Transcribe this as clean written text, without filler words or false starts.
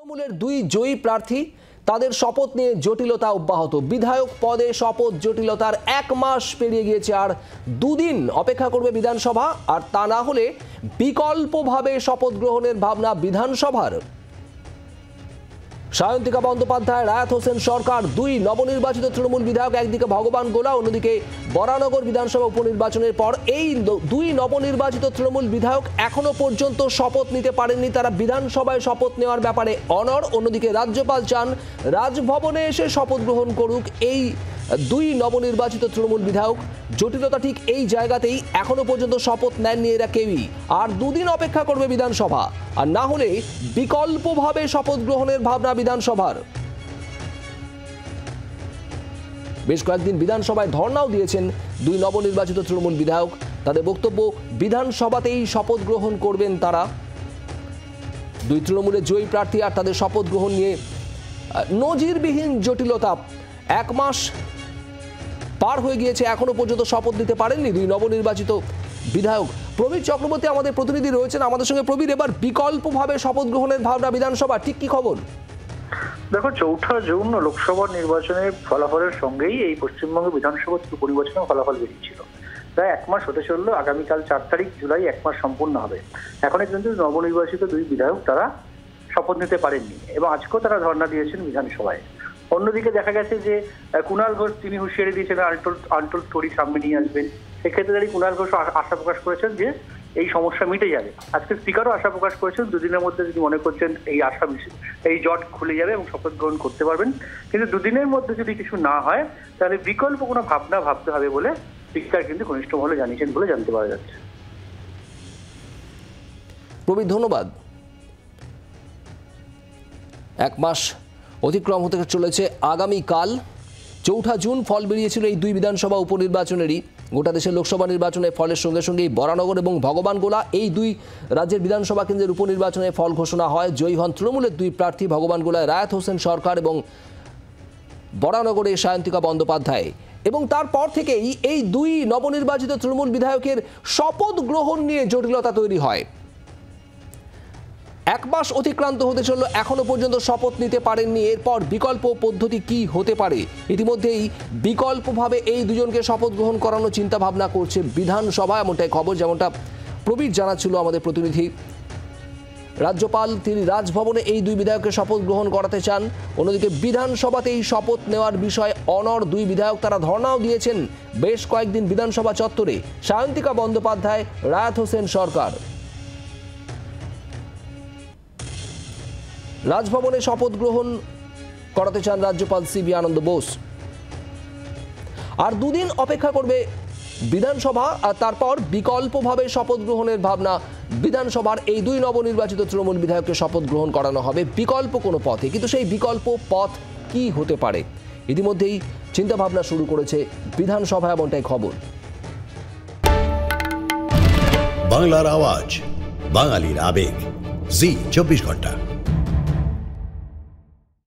তৃণমূলের দুই জয়ী প্রার্থী তাদের শপথ নিয়ে জটিলতা অব্যাহত। বিধায়ক পদে শপথ জটিলতার 1 মাস পেরিয়ে গিয়েছে, আর দুদিন অপেক্ষা করবে বিধানসভা, আর তা না হলে বিকল্পভাবে শপথ গ্রহণের ভাবনা বিধানসভার। সায়ন্তিকা বন্দ্যোপাধ্যায়, রায়াত হোসেন সরকার, দুই নবনির্বাচিত তৃণমূল বিধায়ক, একদিকে ভগবান গোলা, অন্যদিকে বরানগর বিধানসভা উপনির্বাচনের পর এই দুই নবনির্বাচিত তৃণমূল বিধায়ক এখনো পর্যন্ত শপথ নিতে পারেননি। তারা বিধানসভায় শপথ নেওয়ার ব্যাপারে অনড়। অন্যদিকে রাজ্যপাল চান রাজভবনে এসে শপথ গ্রহণ করুক এই দুই নবনির্বাচিত তৃণমূল বিধায়ক। জটিলতা ঠিক এই জায়গাতেই, এখনো পর্যন্ত শপথ নেননি এরা কেউই। আর দুদিন অপেক্ষা করবে বিধানসভা, আর না হলে বিকল্পভাবে শপথ গ্রহণের ভাবনা বিধানসভার। বেশ কয়েকদিন বিধানসভায় ধর্ণাও দিয়েছেন দুই নবনির্বাচিত তৃণমূল বিধায়ক। তাদের বক্তব্য, বিধানসভাতেই শপথ গ্রহণ করবেন তারা। দুই তৃণমূলের জয়ী প্রার্থী আর তাদের শপথ গ্রহণ নিয়ে নজিরবিহীন জটিলতা। 1 মাস পার হয়ে গিয়েছে, এখনো পর্যন্ত শপথ নিতে পারেননি দুই নবনির্বাচিত বিধায়ক। প্রবীর চক্রবর্তী আমাদের প্রতিনিধি রয়েছেন আমাদের সঙ্গে। প্রবীর, এবার বিকল্পভাবে শপথ গ্রহণের ভাবনা বিধানসভা, ঠিক কি খবর? দেখো, 4 জুন লোকসভা নির্বাচনের ফলাফলের সঙ্গেই এই পশ্চিমবঙ্গ বিধানসভা উপনির্বাচনের ফলাফল বেরিয়েছিল। প্রায় 1 মাস হতে চললো, আগামীকাল 4 তারিখ জুলাই 1 মাস সম্পূর্ণ হবে। এখনো কিন্তু নবনির্বাচিত দুই বিধায়ক তারা শপথ নিতে পারেননি এবং আজকেও তারা ধর্ণা দিয়েছেন বিধানসভায়। অন্যদিকে দেখা গেছে যে কুণাল ঘোষ তিনি হুঁশিয়ারি দিয়েছেন আনটোল্ড স্টোরি সামনে নিয়ে আসবেন। সেক্ষেত্রে দাঁড়িয়ে কুণাল ঘোষ আশা প্রকাশ করেছেন যে এই সমস্যা মিটে যাবে। আজকে স্পিকারও আশা প্রকাশ করেছেন দুদিনের মধ্যে যদি মনে করছেন এই জট খুলে যাবে এবং শপথ গ্রহণ করতে পারবেন। কিন্তু দুদিনের মধ্যে যদি কিছু না হয় তাহলে বিকল্প কোনো ভাবনা ভাবতে হবে বলে স্পিকার কিন্তু ঘনিষ্ঠ মহলে জানিয়েছেন বলে জানতে পারা যাচ্ছে। প্রবীর, ধন্যবাদ। 1 মাস অতিক্রম হতে চলেছে আগামীকাল। 4 জুন ফল বেরিয়েছিল এই দুই বিধানসভা উপনির্বাচনেরই। গোটা দেশের লোকসভা নির্বাচনের ফলের সঙ্গে সঙ্গেই বরানগর এবং ভগবান গোলা এই দুই রাজ্যের বিধানসভা কেন্দ্রের উপনির্বাচনের ফল ঘোষণা হয়। জয়ী হন তৃণমূলের দুই প্রার্থী, ভগবান গোলায় রায়াত হোসেন সরকার এবং বরানগরে সায়ন্তিকা বন্দ্যোপাধ্যায়। এবং তারপর থেকেই এই দুই নবনির্বাচিত তৃণমূল বিধায়কের শপথ গ্রহণ নিয়ে জটিলতা তৈরি হয়। 1 মাস অতিক্রান্ত হতে চলল, এখনো পর্যন্ত শপথ নিতে পারেননি। এরপর বিকল্প পদ্ধতি কি হতে পারে? ইতিমধ্যেই বিকল্পভাবে এই দুজনকে শপথ গ্রহণ করানোর চিন্তা ভাবনা করছে বিধানসভা, এমনটাই খবর, যেমনটা প্রবীর জানাচ্ছিল আমাদের প্রতিনিধি। রাজ্যপাল তিনি রাজভবনে এই দুই বিধায়ককে শপথ গ্রহণ করাতে চান। অন্যদিকে বিধানসভাতেই শপথ নেওয়ার বিষয়ে অনড় দুই বিধায়ক, তারা ধর্ণাও দিয়েছেন বেশ কয়েকদিন বিধানসভা চত্বরে। সায়ন্তিকা বন্দ্যোপাধ্যায়, রায়াত হোসেন সরকার। রাজভবনে শপথ গ্রহণ করাতে চান রাজ্যপাল সিবি আনন্দ বোস। আর দুদিন অপেক্ষা করবে বিধানসভা, আর তারপর বিকল্পভাবে শপথ গ্রহণের ভাবনা বিধানসভার। এই দুই নবনির্বাচিত তৃণমূল বিধায়ককে শপথ গ্রহণ করানো হবে বিকল্প কোনো পথে, কিন্তু সেই বিকল্প পথ কি হতে পারে ইতিমধ্যেই চিন্তা ভাবনা শুরু করেছে বিধানসভা, এমনটাই খবর। বাংলার আওয়াজ, বাঙালির আবেগ, জি 24 ঘন্টা।